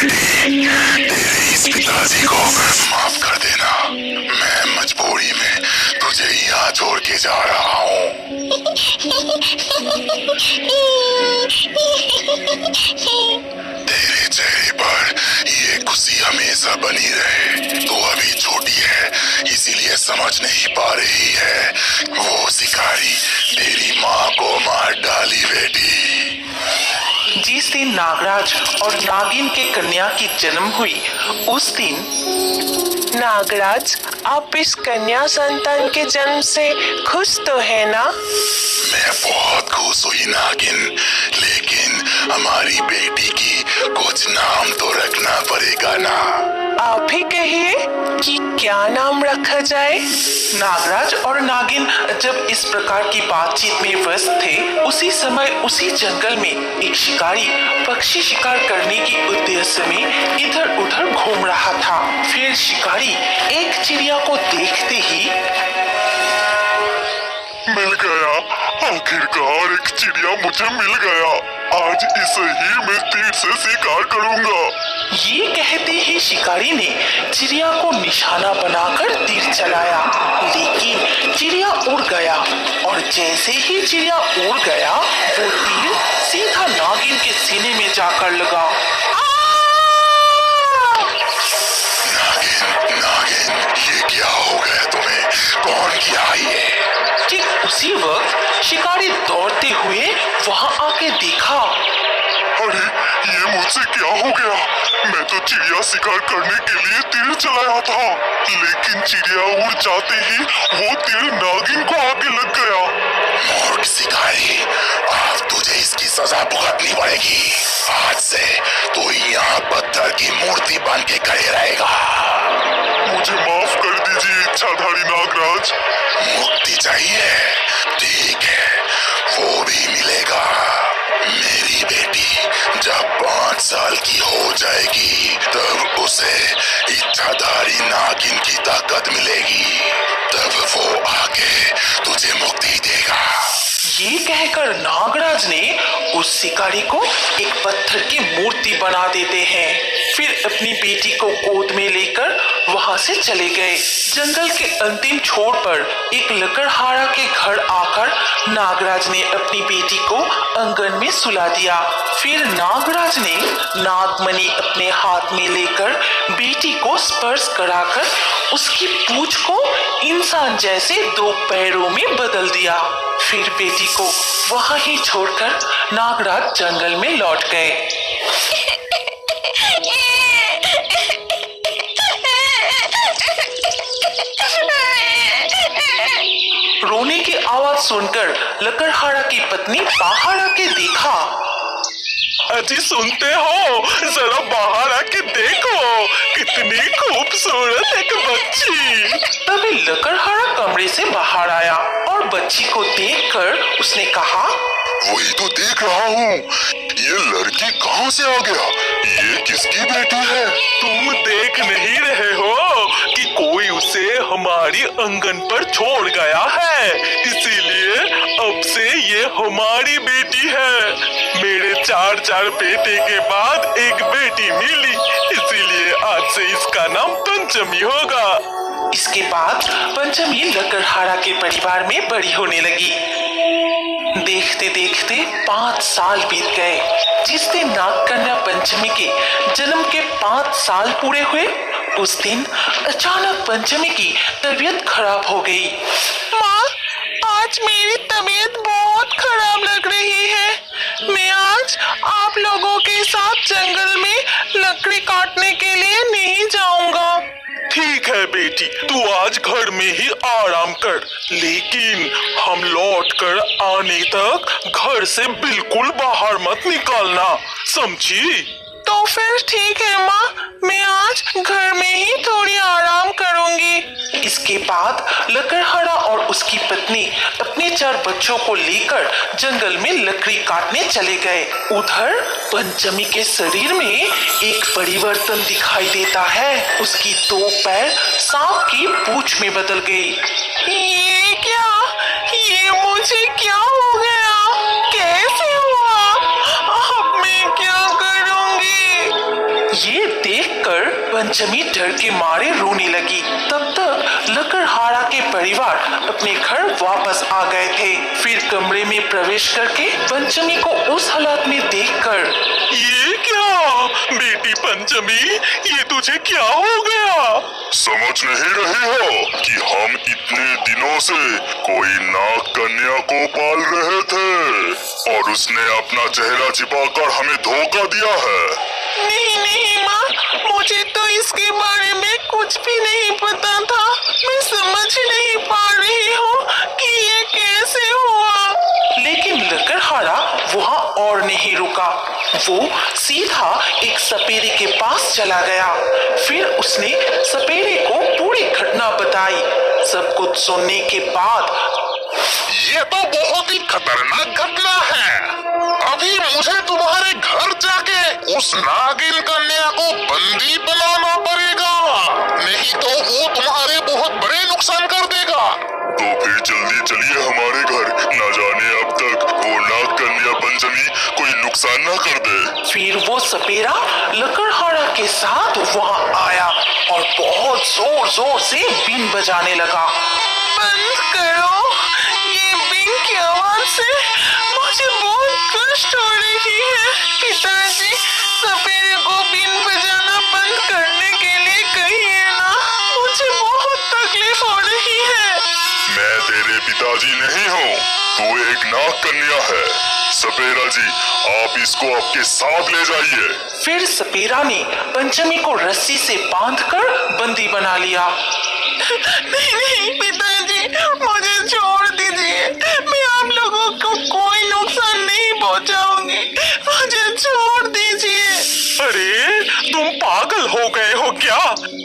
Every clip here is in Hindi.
बेटी, तेरे इस पिताजी को माफ कर देना। मैं मजबूरी में तुझे यहाँ छोड़ के जा रहा हूँ। तेरे चेहरे पर ये खुशी हमेशा बनी रहे। तू अभी छोटी है, इसीलिए समझ नहीं पा रही है। वो शिकारी तेरी माँ को मार डाली बेटी। जिस दिन नागराज और नागिन के कन्या की जन्म हुई, उस दिन नागराज, आप इस कन्या संतान के जन्म से खुश तो है ना? मैं बहुत खुश हुई नागिन, लेकिन हमारी बेटी की कुछ नाम तो रखना पड़ेगा ना। आप ही कहिए कि क्या नाम रखा जाए? नागराज और नागिन जब इस प्रकार की बातचीत में व्यस्त थे, उसी समय उसी जंगल में एक शिकारी पक्षी शिकार करने की उद्देश्य में इधर उधर घूम रहा था। फिर शिकारी एक चिड़िया को देखते ही मिल गया, आखिरकार एक चिड़िया मुझे मिल गया। आज इसे ही मैं तीर से शिकार करूंगा। ये कहते ही शिकारी ने चिड़िया को निशाना बनाकर तीर चलाया, लेकिन चिड़िया उड़ गया और जैसे ही चिड़िया उड़ गया, वो तीर सीधा नागिन के सीने में जाकर लगा। नागिन, नागिन, ये क्या हो गया तुम्हें? कौन किया ये? ठीक उसी वक्त शिकारी दौड़ते हुए वहाँ आके देखा। अरे, ये मुझसे क्या हो गया? मैं तो चिड़िया शिकार करने के लिए तीर चलाया था, लेकिन चिड़िया उड़ जाते ही वो तीर नागिन को आगे लग गया। मूर्ख शिकारी, आज तुझे इसकी सजा भुगतनी पड़ेगी। आज से तू यहाँ पत्थर की मूर्ति बन के खड़े रहेगा। मुझे माफ कर दीजिए इच्छाधारी नागराज। मुक्ति चाहिए? ठीक है, वो भी मिलेगा। मेरी बेटी जब 5 साल की हो जाएगी, तब उसे इच्छाधारी नागिन की ताकत मिलेगी। तब वो आके तुझे मुक्ति देगा। ये कहकर नागराज ने उस शिकारी को एक पत्थर की मूर्ति बना देते हैं। फिर अपनी बेटी को गोद में लेकर वहां से चले गए। जंगल के अंतिम छोर पर एक लकड़हारा के घर आकर नागराज ने अपनी बेटी को आंगन में सुला दिया। फिर नागराज ने नागमणि अपने हाथ में लेकर बेटी को स्पर्श कराकर उसकी पूंछ को इंसान जैसे 2 पैरों में बदल दिया। फिर बेटी को वहां ही छोड़कर नागराज जंगल में लौट गए। रोने की आवाज सुनकर लकड़हारा की पत्नी बाहर आके देखा। अजी सुनते हो, जरा बाहर आके देखो, कितनी खूबसूरत एक बच्ची। तभी लकड़हारा कमरे से बाहर आया और बच्ची को देखकर उसने कहा, वही तो देख रहा हूँ, ये लड़की कहाँ से आ गया? ये किसकी बेटी है? तुम देख नहीं रहे हो कि कोई उसे हमारी आंगन पर छोड़ गया है, इसीलिए अब से ये हमारी बेटी है। मेरे 4 बेटे के बाद एक बेटी मिली, इसीलिए आज से इसका नाम पंचमी होगा। इसके बाद पंचमी लकड़हारा के परिवार में बड़ी होने लगी। देखते देखते 5 साल बीत गए। जिस दिन नागकन्या पंचमी के जन्म के 5 साल पूरे हुए, उस दिन अचानक पंचमी की तबीयत खराब हो गई। माँ, आज मेरी तबीयत बहुत खराब लग रही है। मैं आज आप लोगों के साथ जंगल में लकड़ी काटने के लिए नहीं जाऊंगा। ठीक है बेटी, तू आज घर में ही आराम कर, लेकिन हम लौट कर आने तक घर से बिल्कुल बाहर मत निकलना, समझी? तो फिर ठीक है माँ, मैं आज घर में ही थोड़ी आराम करूंगी। इसके बाद लकड़हारा और उसकी पत्नी अपने 4 बच्चों को लेकर जंगल में लकड़ी काटने चले गए। उधर पंचमी के शरीर में एक परिवर्तन दिखाई देता है। उसकी 2 पैर सांप की पूंछ में बदल गई। ये क्या? ये मुझे क्या हो गया? कैसे हुआ? अब मैं क्या करूंगी? ये पंचमी डर के मारे रोने लगी। तब तक लकड़हारा के परिवार अपने घर वापस आ गए थे। फिर कमरे में प्रवेश करके पंचमी को उस हालत में देखकर, ये क्या बेटी पंचमी, ये तुझे क्या हो गया? समझ नहीं रही हो कि हम इतने दिनों से कोई नाग कन्या को पाल रहे थे और उसने अपना चेहरा छिपाकर हमें धोखा दिया है। नहीं माँ, मुझे तो इसके बारे में कुछ भी नहीं पता था। मैं समझ नहीं पा रही हूँ कि ये कैसे हुआ। लेकिन लकड़हारा वहाँ और नहीं रुका। वो सीधा एक सपेरे के पास चला गया। फिर उसने सपेरे को पूरी घटना बताई। सब कुछ सुनने के बाद, ये तो बहुत ही खतरनाक घटना है। अभी मुझे तुम्हारे घर जाके उस नागिन कन्या को बंदी बनाना पड़ेगा, नहीं तो वो तुम्हारे बहुत बड़े नुकसान कर देगा। तो फिर जल्दी चलिए हमारे घर, न जाने अब तक वो नाग कन्या पंचमी कोई नुकसान न कर दे। फिर वो सपेरा लकड़हारा के साथ वहाँ आया और बहुत जोर जोर से बीन बजाने लगा। बंद करो ये बीन की आवाज से, मुझे बहुत कष्ट हो रही है। पिताजी, सपेरे को बीन बजाना बंद करने के लिए कहिए ना, मुझे बहुत तकलीफ हो रही है। मैं तेरे पिताजी नहीं हूँ, तू एक नाग कन्या है। सपेरा जी, आप इसको आपके साथ ले जाइए। फिर सपेरा ने पंचमी को रस्सी से बांधकर बंदी बना लिया। नहीं पिताजी, मुझे छोड़ दीजिए। मैं आप लोगों को कोई नुकसान नहीं पहुंचाऊंगी। मुझे छोड़ दीजिए। अरे तुम पागल हो गए हो क्या?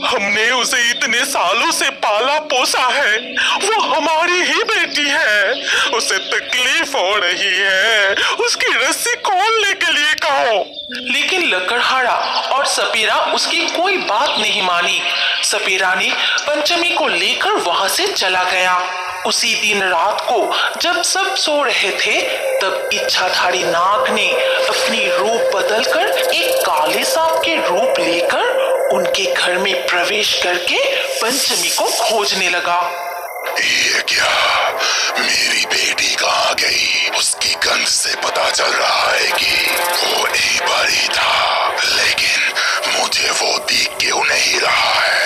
हमने उसे इतने सालों से पाला पोसा है, वो हमारी ही बेटी है। उसे तकलीफ हो रही है, उसकी रस्सी खोलने के लिए कहो। लेकिन लकड़हारा और सपेरा उसकी कोई बात नहीं मानी। सपेरा ने पंचमी को लेकर वहां से चला गया। उसी दिन रात को जब सब सो रहे थे, तब इच्छाधारी नाग ने अपनी रूप बदलकर एक काले सांप के रूप लेकर उनके घर में प्रवेश करके पंचमी को खोजने लगा। ये क्या, मेरी बेटी कहाँ गई? उसकी गंध से पता चल रहा है कि वो एक बार ही था, लेकिन मुझे वो दिख क्यों नहीं रहा है?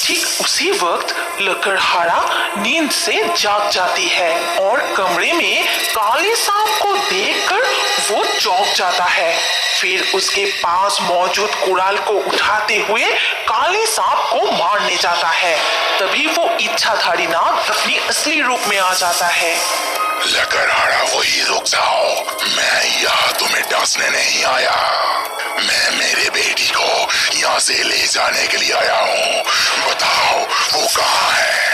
ठीक उसी वक्त लकड़हारा नींद से जाग जाती है और कमरे में काले सांप को देखकर वो चौंक जाता है। फिर उसके पास मौजूद कुड़ाल को उठाते हुए काले सांप को मारने जाता है। तभी वो इच्छाधारी नाग अपनी असली रूप में आ जाता है। लकड़हारा, वही रुक जाओ, मैं यहाँ तुम्हें डांसने नहीं आया। मैं मेरे बेटी को यहाँ से ले जाने के लिए आया हूँ। बताओ वो कहाँ है?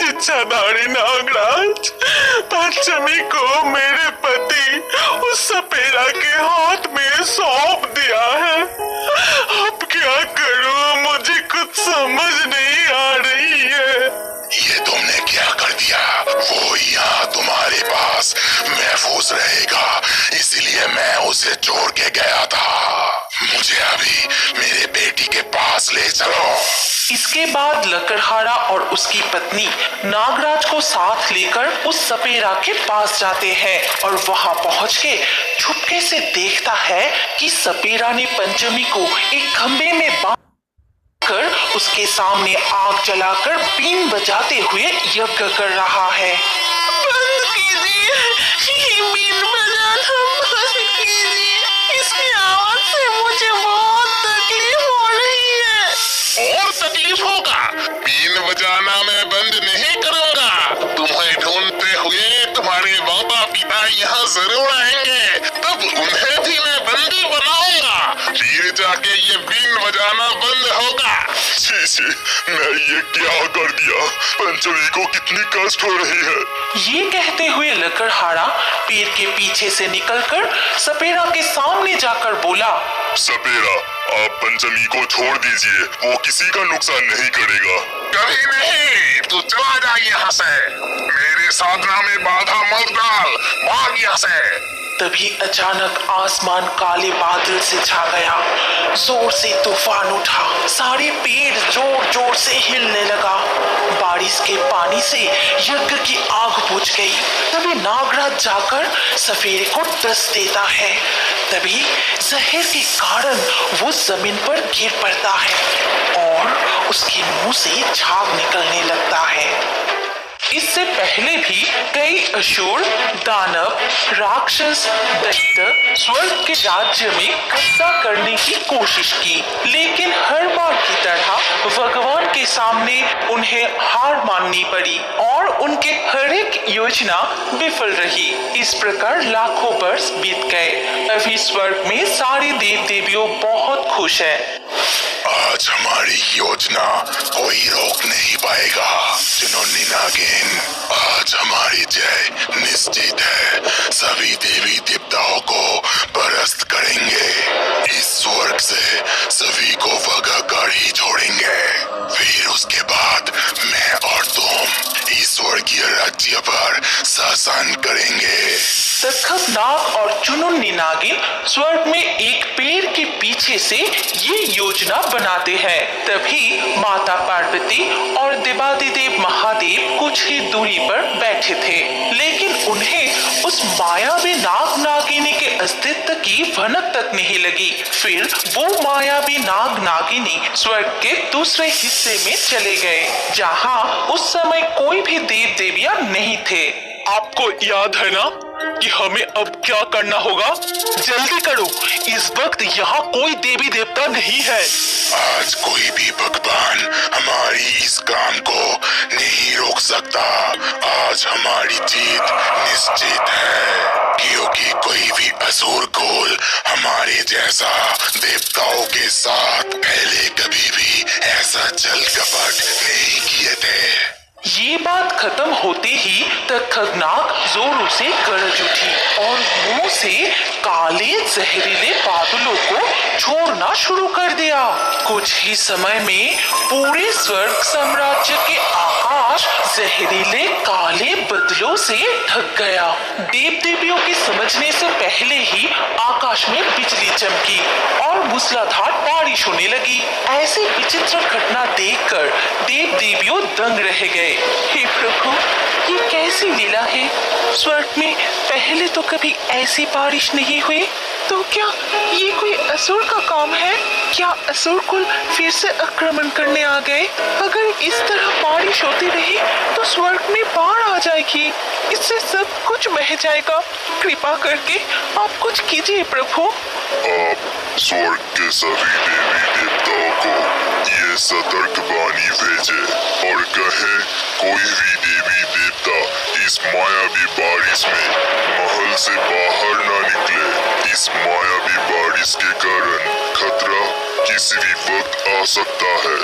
इच्छाधारी नागराज, पंचमी को मेरे पति उस सपेरा के हाथ में सौंप दिया है। अब क्या करूं, मुझे कुछ समझ नहीं आ रही है। ये तुमने क्या कर दिया? वो यहाँ तुम्हारे पास महफूज रहेगा, इसीलिए मैं उसे छोड़ के गया था। मुझे अभी मेरे बेटी के पास ले चलो। इसके बाद लकड़हारा और उसकी पत्नी नागराज को साथ लेकर उस सपेरा के पास जाते हैं और वहां पहुंच के छुपके से देखता है कि सपेरा ने पंचमी को एक खंबे में बांध कर उसके सामने आग जलाकर बीन बजाते हुए यज्ञ कर रहा है। बंद कीजिए, ये बीन बजाना बंद कीजिए। इसकी आवाज से मुझे बहुत तकलीफ हो रही है। और तकलीफ होगा? बीन बजाना मैं बंद नहीं करूँगा। तुम्हें ढूंढते हुए तुम्हारे माता पिता यहाँ जरूर आएंगे, तब उन्हें भी मैं बंदी बनाऊंगा। फिर जाके ये बीन बजाना बंद होगा। जी, मैं ये क्या कर दिया? पंचमी को कितनी कष्ट हो रही है। ये कहते हुए लकड़हारा पेड़ के पीछे से निकलकर सपेरा के सामने जाकर बोला, सपेरा, आप पंचमी को छोड़ दीजिए, वो किसी का नुकसान नहीं करेगा। कभी नहीं, तू चला जा यहाँ से। मेरे साधना में बाधा मत डाल, भाग यहाँ से। तभी अचानक आसमान काले बादल से छा गया। जोर से तूफान उठा, सारे पेड़ जोर जोर से हिलने लगा। बारिश के पानी से यज्ञ की आग बुझ गई। तभी नागराज जाकर सफेरे को डस देता है। तभी जहर के कारण वो जमीन पर गिर पड़ता है और उसके मुंह से झाग निकलने लगता है। इससे पहले भी कई असुर, दानव, राक्षस, दैत्य स्वर्ग के राज्य में कब्जा करने की कोशिश की, लेकिन हर बार की तरह भगवान के सामने उन्हें हार माननी पड़ी और उनके हर एक योजना विफल रही। इस प्रकार लाखों वर्ष बीत गए। अभी स्वर्ग में सारे देव देवियों बहुत खुश हैं। आज हमारी योजना कोई रोक नहीं पाएगा। चुनौती नागिन, आज हमारी जय निश्चित है। सभी देवी देवताओं को परस्त करेंगे। इस स्वर्ग से सभी को भगाकर ही छोड़ेंगे। फिर उसके बाद मैं और तुम इस स्वर्गीय राज्य पर शासन करेंगे। तखत नाग और चुनमुनी नागिन स्वर्ग में एक पेड़ के पीछे से ये योजना बनाते हैं। तभी माता पार्वती और देवादिदेव महादेव कुछ ही दूरी पर बैठे थे, लेकिन उन्हें उस मायावी नाग नागिनी के अस्तित्व की भनक तक नहीं लगी। फिर वो मायावी नाग नागिनी स्वर्ग के दूसरे हिस्से में चले गए, जहाँ उस समय कोई भी देव देवियां नहीं थे। आपको याद है ना कि हमें अब क्या करना होगा? जल्दी करो, इस वक्त यहाँ कोई देवी देवता नहीं है। आज कोई भी भगवान हमारी इस काम को नहीं रोक सकता। आज हमारी जीत निश्चित है, क्योंकि कोई भी असुर कुल हमारे जैसा देवताओं के साथ पहले कभी भी ऐसा छल कपट नहीं किए थे। ये बात खत्म होते ही तखतनाग जोरों से गरज उठी और मुंह से काले जहरीले बादलों को छोड़ना शुरू कर दिया। कुछ ही समय में पूरे स्वर्ग साम्राज्य के आकाश जहरीले काले बादलों से ढक गया। देव देवियों के समझने से पहले ही आकाश में बिजली चमकी और मूसलाधार बारिश होने लगी। ऐसी विचित्र घटना देखकर देव देवियों दंग रह गए। हे प्रभु, ये कैसी लीला है? स्वर्ग में पहले तो कभी ऐसी बारिश नहीं हुई। तो क्या ये कोई असुर का काम है? क्या असुर कुल फिर से आक्रमण करने आ गए? अगर इस तरह बारिश होती रही तो स्वर्ग में बाढ़ आ जाएगी, इससे सब कुछ बह जाएगा। कृपा करके आप कुछ कीजिए प्रभु। आप स्वर्ग के सभी देवी देवताओं को ये सतर्क वाणी भेजे और कहे कोई भी देवी देवता इस मायावी बारिश में महल से बाहर ना निकले। इस मायावी बारिश के कारण खतरा किसी भी वक्त आ सकता है।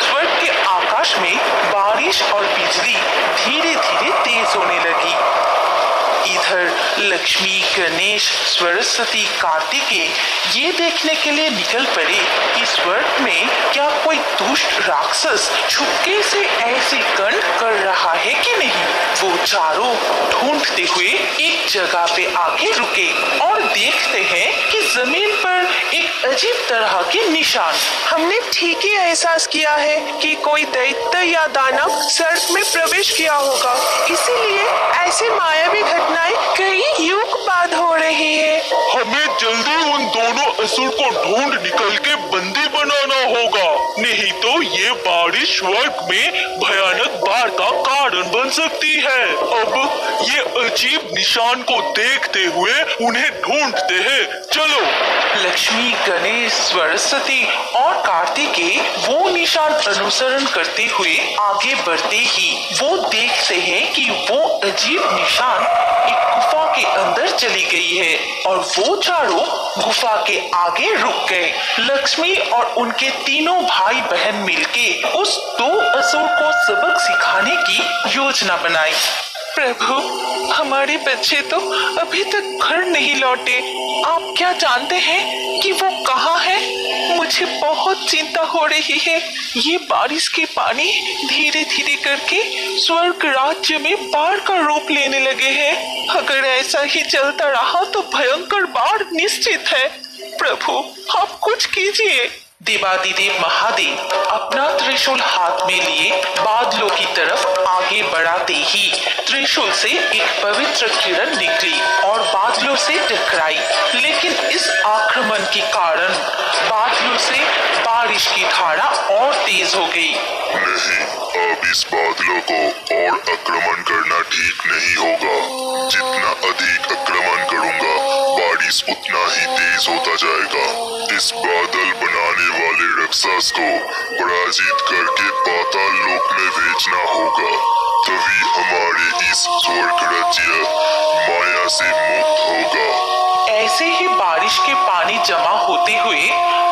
स्वर्ग के आकाश में बारिश और बिजली धीरे धीरे तेज होने लगी। इधर लक्ष्मी, गणेश, सरस्वती, कार्तिकेय ये देखने के लिए निकल पड़े कि स्वर्ग में क्या कोई दुष्ट राक्षस छुपके से ऐसे कांड कर रहा है कि नहीं। वो चारों ढूंढते हुए एक जगह पे आके रुके और देखते हैं कि जमीन पर एक अजीब तरह के निशान। हमने ठीक ही एहसास किया है कि कोई दैत्य या दानव स्वर्ग में प्रवेश किया होगा, इसीलिए ऐसी मायावी घटनाएं कई युग बाद हो रही है। हमें जल्दी उन दोनों असुर को ढूंढ निकल के बंदी बनाना होगा, नहीं तो ये बारिश स्वर्ग में भयानक बाढ़ का कारण बन सकती है। अब ये अजीब निशान को देखते हुए उन्हें ढूंढते हैं। चलो। लक्ष्मी, गणेश, सरस्वती और कार्तिकेय वो निशान अनुसरण करते हुए आगे बढ़ते ही वो देखते हैं कि वो अजीब निशान एक गुफा के अंदर चली गई है और वो चारों गुफा के आगे रुक गए। लक्ष्मी और उनके तीनों भाई बहन मिलके उस दो असुर को सबक सिखाने की योजना बनाई। प्रभु, हमारे बच्चे तो अभी तक घर नहीं लौटे। आप क्या जानते हैं कि वो कहाँ है? मुझे बहुत चिंता हो रही है। ये बारिश के पानी धीरे धीरे करके स्वर्ग राज्य में बाढ़ का रूप लेने लगे हैं। अगर ऐसा ही चलता रहा तो भयंकर बाढ़ निश्चित है। प्रभु, आप कुछ कीजिए। देवादिदेव महादेव अपना त्रिशूल हाथ में लिए बादलों की तरफ आगे बढ़ाते ही त्रिशूल से एक पवित्र किरण निकली और बादलों से टकराई। लेकिन इस आक्रमण के कारण बादलों से बारिश की धारा और तेज हो गई। नहीं, अब इस बादलों को और आक्रमण करना ठीक नहीं होगा। जितना अधिक आक्रमण करूंगा, बारिश उतना ही तेज होता जाएगा। इस बादल बनाने वाले राक्षस को पराजित करके पाताल लोक में भेजना होगा, तभी हमारे इस स्वर्ग राज्य माया से मुक्त होगा। ऐसे ही बारिश के पानी जमा होते हुए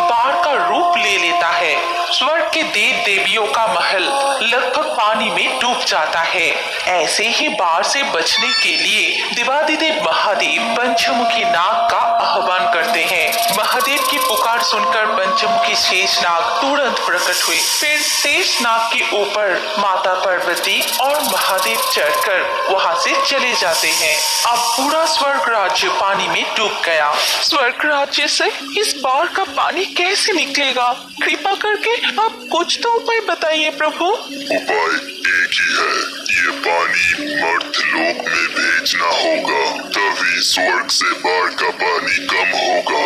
बाढ़ का रूप ले लेता है। स्वर्ग के देव देवियों का महल लगभग पानी में डूब जाता है। ऐसे ही बाढ़ से बचने के लिए देवादिदेव महादेव पंचमुखी नाग का आह्वान करते हैं। महादेव की पुकार सुनकर पंचमुखी शेषनाग तुरंत प्रकट हुए। फिर शेषनाग के ऊपर माता पार्वती और महादेव चढ़कर वहां से चले जाते हैं। अब पूरा स्वर्ग राज्य पानी में डूब गया। स्वर्ग राज्य से इस बाढ़ का पानी कैसे निकलेगा? कृपा करके आप कुछ तो उपाय बताइए प्रभु। उपाय एक ही है, ये पानी मर्त लोक में भेजना होगा, तभी स्वर्ग से बाढ़ का पानी कम होगा।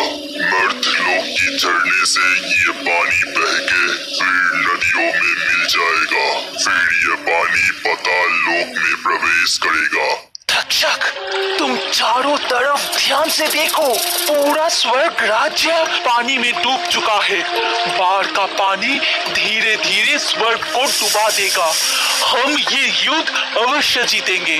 मर्त लोक की झरने से ये पानी बह के फिर नदियों में मिल जाएगा। फिर ये पानी पाताल लोक में प्रवेश करेगा। तक्षक, तुम चारों तरफ ध्यान से देखो। पूरा स्वर्ग राज्य पानी में डूब चुका है। बाढ़ का पानी धीरे धीरे स्वर्ग को डुबा देगा। हम ये युद्ध अवश्य जीतेंगे।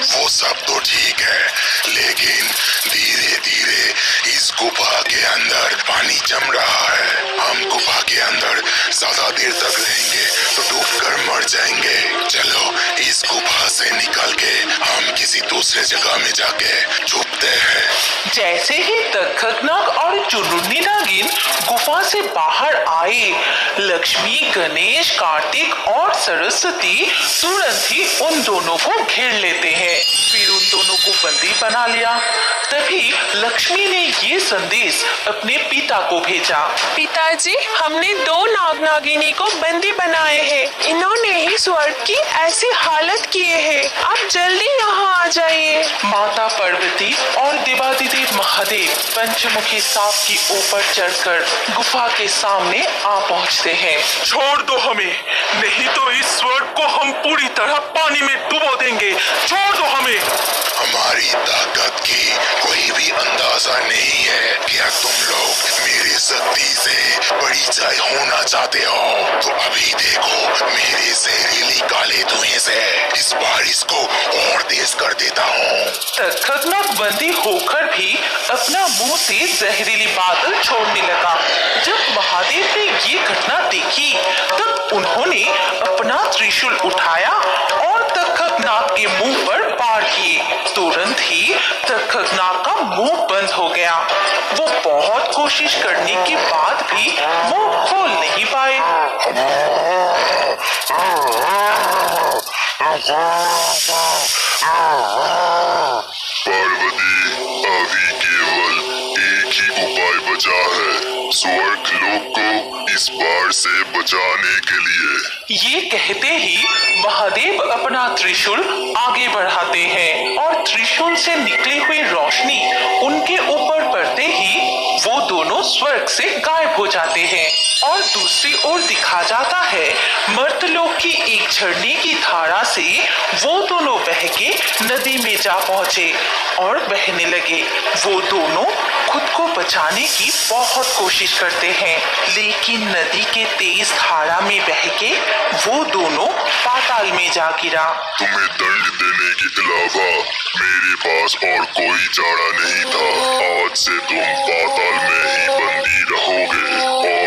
वो सब तो ठीक है, लेकिन धीरे धीरे इस गुफा के अंदर पानी जम रहा है। हम गुफा के अंदर ज्यादा देर तक रहेंगे तो डूबकर मर जाएंगे। चलो इस गुफा से निकल के हम किसी दूसरे जगह में जाके छुपते हैं। जैसे ही तक्षक नाग और चुनमुनी नागिन गुफा से बाहर आए, लक्ष्मी, गणेश, कार्तिक और सरस्वती तुरंत ही उन दोनों को घेर लेते हैं। फिर उन दोनों को बंदी बना लिया। तभी लक्ष्मी ने ये संदेश अपने पिता को भेजा। पिताजी, हमने 2 नाग नागिनी को बंदी बनाए हैं। इन्होंने ही स्वर्ग की ऐसी हालत किए है। आप जल्दी यहाँ आ जाइए। माता पार्वती और देवादिदेव महादेव पंचमुखी सांप के ऊपर चढ़कर गुफा के सामने आ पहुँचते हैं। छोड़ दो हमें, नहीं तो इस स्वर्ग को हम पूरी तरह पानी में डुबो देंगे। छोड़ दो हमें। हमारी ताकत की कोई भी अंदाजा नहीं है। क्या तुम लोग मेरी शक्ति से परिचय होना चाहते हो? तो अभी देखो, मेरे जहरीली काले धुएं से इस बारिश को और तेज कर देता हूँ। तक्षक नाग बंदी होकर भी अपना मुंह से जहरीली बादल छोड़ने लगा। जब महादेव ने ये घटना देखी, तब उन्होंने अपना त्रिशूल उठाया और तक्षक नाग के मुंह पर वार किए। तुरंत ही तक्षक नाग का मुंह बंद हो गया। वो बहुत कोशिश करने के बाद भी मुंह खोल नहीं पाए। पार्वती, अभी केवल एक ही उपाय बचा है, स्वर्ग लोक को इस बाढ़ से बचाने के लिए। ये कहते ही महादेव अपना त्रिशूल आगे बढ़ाते हैं और त्रिशूल से निकली हुई रोशनी उनके ऊपर पड़ते ही वो दोनों स्वर्ग से गायब हो जाते हैं। और दूसरी ओर दिखा जाता है, मर्तलोक की एक झरने की धारा से वो दोनों बह के नदी में जा पहुंचे और बहने लगे। वो दोनों खुद को बचाने की बहुत कोशिश करते हैं, लेकिन नदी के तेज धारा में बह के वो दोनों पाताल में जा गिरा। तुम्हें दंड देने के अलावा मेरे पास और कोई चारा नहीं था। आज से तुम पाताल में ही बंदी रहोगे और